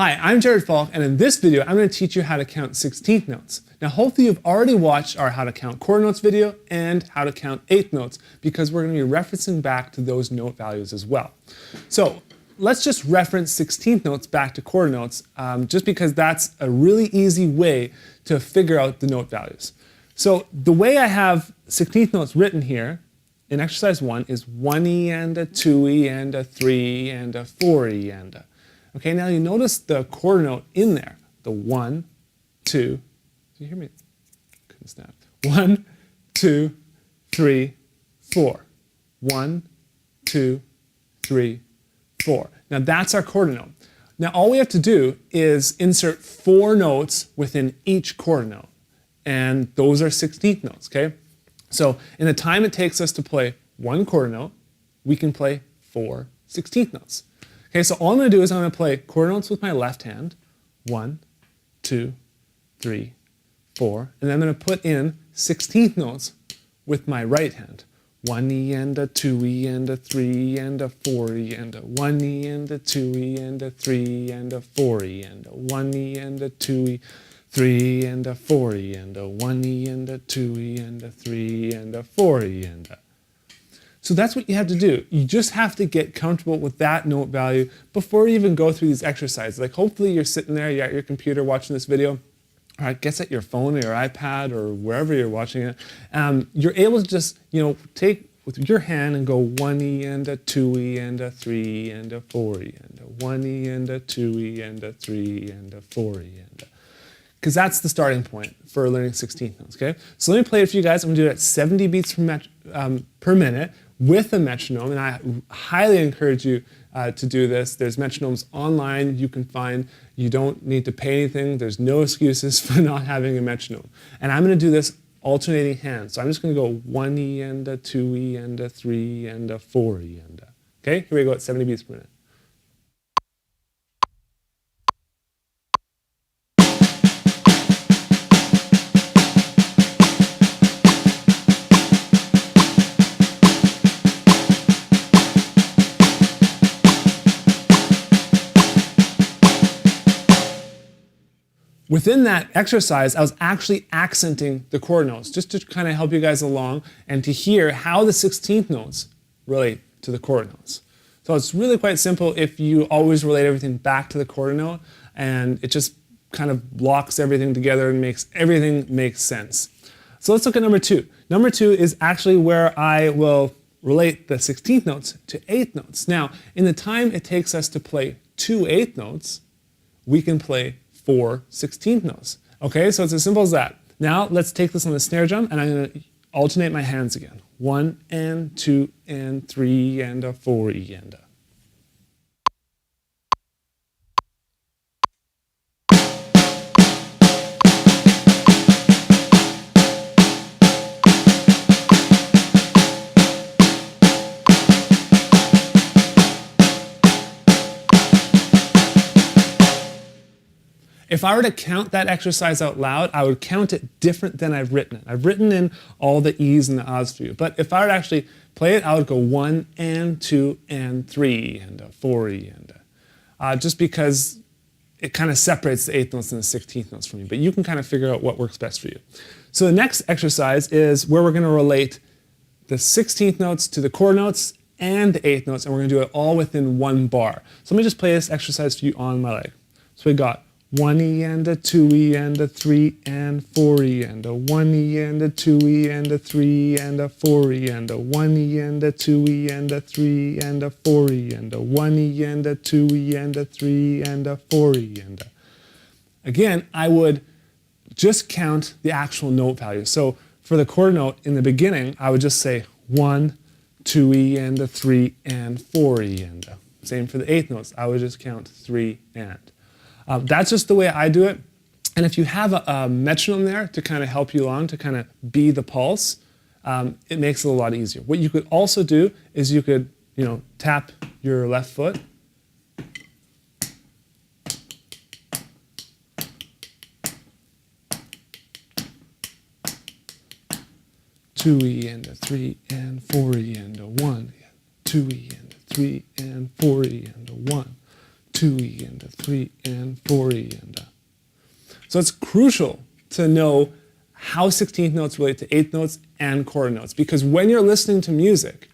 Hi, I'm Falk, and in this video, I'm going to teach you how to count 16th notes. Now, hopefully you've already watched our how to count quarter notes video and how to count eighth notes, because we're going to be referencing back to those note values as well. So let's just reference 16th notes back to quarter notes, just because that's a really easy way to figure out the note values. So the way I have 16th notes written here in exercise 1 is 1E and a 2E and a 3 and a 4E and a. Okay, now you notice the quarter note in there, the 1, 2, do you hear me? Couldn't snap. 1, 2, 3, 4. 1, 2, 3, 4. Now that's our quarter note. Now all we have to do is insert 4 notes within each quarter note, and those are 16th notes, okay? So in the time it takes us to play 1 quarter note, we can play 4 16th notes. Okay, so all I'm going to do is I'm going to play quarter notes with my left hand, 1, 2, 3, 4, and then I'm going to put in 16th notes with my right hand. 1E and a 2E and a 3 and a 4E and a 1E and a 2E and a 3 and a 4E and a 1E and a 2E, 3 and a 4E and a 1E and a 2E and a 3 and a 4E and a. So that's what you have to do. You just have to get comfortable with that note value before you even go through these exercises. Like hopefully you're sitting there, you're at your computer watching this video, or I guess at your phone or your iPad or wherever you're watching it. You're able to just, take with your hand and go 1E and a 2E and a 3 and a 4E and a 1E and a 2E and a 3 and a 4E and a. Because that's the starting point for learning 16th notes, okay? So let me play it for you guys. I'm gonna do it at 70 beats per minute with a metronome, and I highly encourage you to do this. There's metronomes online you can find. You don't need to pay anything. There's no excuses for not having a metronome. And I'm gonna do this alternating hands. So I'm just gonna go 1E and a 2E and a 3 and a 4E and a. Okay, here we go at 70 beats per minute. Within that exercise, I was actually accenting the quarter notes, just to kind of help you guys along and to hear how the 16th notes relate to the quarter notes. So it's really quite simple if you always relate everything back to the quarter note, and it just kind of locks everything together and makes everything make sense. So let's look at number 2. Number 2 is actually where I will relate the 16th notes to eighth notes. Now, in the time it takes us to play 2 eighth notes, we can play 4 16th notes. Okay, so it's as simple as that. Now let's take this on the snare drum, and I'm going to alternate my hands again. 1 and 2 and 3 and a 4E and a. If I were to count that exercise out loud, I would count it different than I've written it. I've written in all the E's and the A's for you. But if I were to actually play it, I would go 1 and 2 and 3 and a 4E and a. Just because it kind of separates the eighth notes and the 16th notes for me. But you can kind of figure out what works best for you. So the next exercise is where we're going to relate the 16th notes to the quarter notes and the eighth notes, and we're going to do it all within 1 bar. So let me just play this exercise for you on my leg. So we got 1E and a 2E and a 3 and 4E and a 1E and a 2E and a 3 and a 4E and a 1E and a 2E and a 3 and a 4E and a 1E and a 2E and a 3 and a 4E and a. Again, I would just count the actual note value. So for the quarter note in the beginning, I would just say 1, 2E and a 3 and 4E and a. Same for the eighth notes. I would just count 3 and. That's just the way I do it. And if you have a metronome there to kind of help you along, to kind of be the pulse, it makes it a lot easier. What you could also do is you could, tap your left foot. 2E and a 3 and 4E and a 1, 2E and a 3 and 4E and a 1, 2 2E and a 3 and 4E and a. So it's crucial to know how 16th notes relate to 8th notes and quarter notes, because when you're listening to music,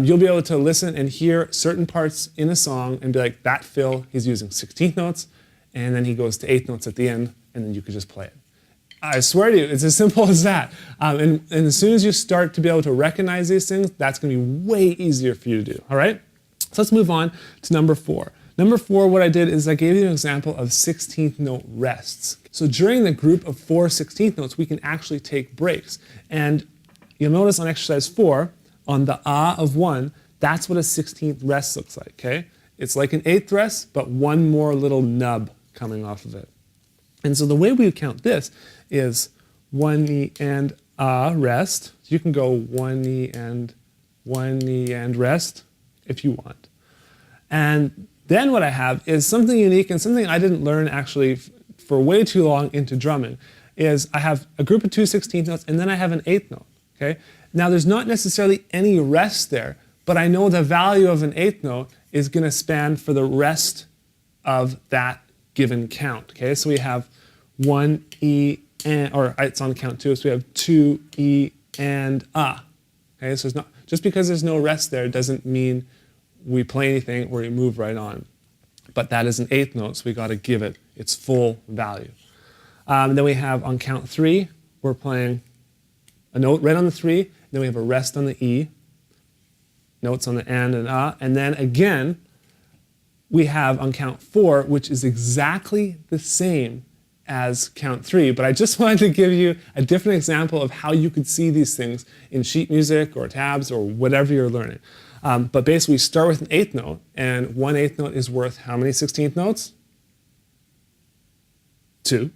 you'll be able to listen and hear certain parts in a song and be like, that fill, he's using 16th notes, and then he goes to 8th notes at the end, and then you could just play it. I swear to you, it's as simple as that. And as soon as you start to be able to recognize these things, that's going to be way easier for you to do, all right? So let's move on to number 4. Number 4, what I did is I gave you an example of 16th note rests. So during the group of 4 16th notes, we can actually take breaks. And you'll notice on exercise 4, on the ah of 1, that's what a 16th rest looks like, okay? It's like an 8th rest, but one more little nub coming off of it. And so the way we count this is 1E and ah rest. You can go 1E and rest if you want. And then what I have is something unique and something I didn't learn actually for way too long into drumming, is I have a group of 2 16th notes and then I have an 8th note, okay? Now there's not necessarily any rest there, but I know the value of an 8th note is going to span for the rest of that given count, okay? So we have 1E and, or it's on count 2, so we have 2E and ah, okay? So it's not, just because there's no rest there doesn't mean we play anything or we move right on. But that is an 8th note, so we got to give it its full value. Then we have on count 3, we're playing a note right on the 3, then we have a rest on the E, notes on the and ah, and then again, we have on count 4, which is exactly the same as count 3, but I just wanted to give you a different example of how you could see these things in sheet music or tabs or whatever you're learning. But basically, we start with an 8th note, and one 8th note is worth how many 16th notes? 2,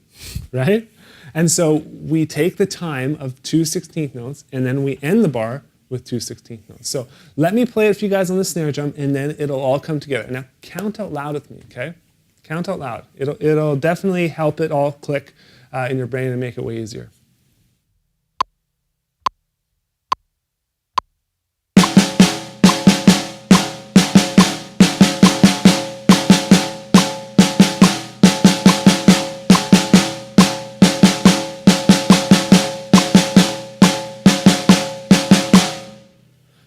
right? And so we take the time of 2 16th notes, and then we end the bar with 2 16th notes. So let me play it for you guys on the snare drum, and then it'll all come together. Now count out loud with me, okay? Count out loud. It'll definitely help it all click in your brain and make it way easier.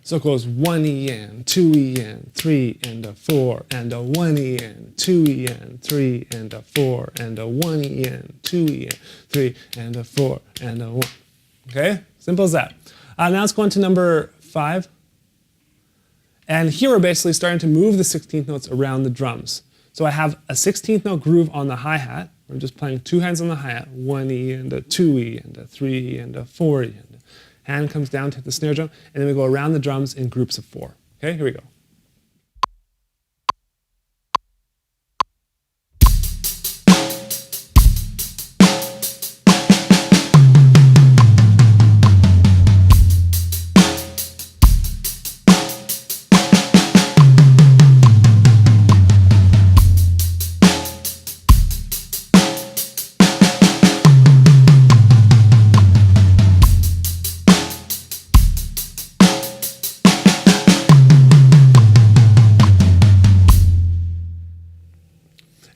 So it goes 1E and 2E and 3 and a 4 and a 1E and 2E and 3 and a 4 and a 1E and 2E and 3 and a 4 and a 1. Okay? Simple as that. Now let's go on to number 5. And here we're basically starting to move the 16th notes around the drums. So I have a 16th note groove on the hi-hat. I'm just playing 2 hands on the hi-hat, 1E and a 2E and a 3E and a 4E. And hand comes down to the snare drum, and then we go around the drums in groups of 4. Okay, here we go.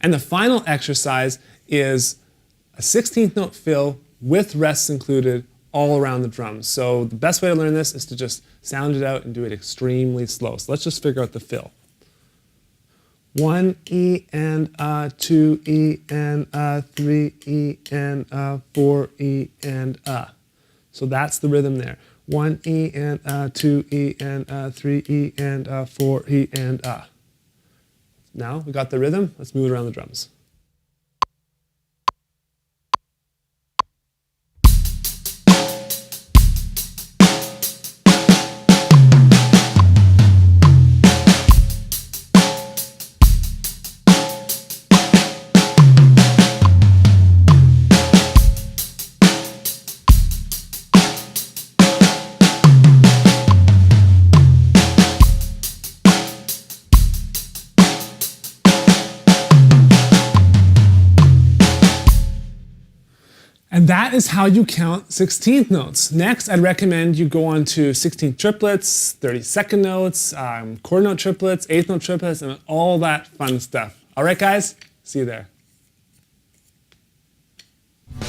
And the final exercise is a 16th note fill with rests included all around the drums. So the best way to learn this is to just sound it out and do it extremely slow. So let's just figure out the fill. 1E and a, 2E and a, 3E and a, 4E and a. So that's the rhythm there. 1E and a, 2E and a, 3E and a, 4E and a. Now we got the rhythm, let's move it around the drums. And that is how you count 16th notes. Next, I'd recommend you go on to 16th triplets, 32nd notes, quarter note triplets, 8th note triplets, and all that fun stuff. All right, guys, see you there.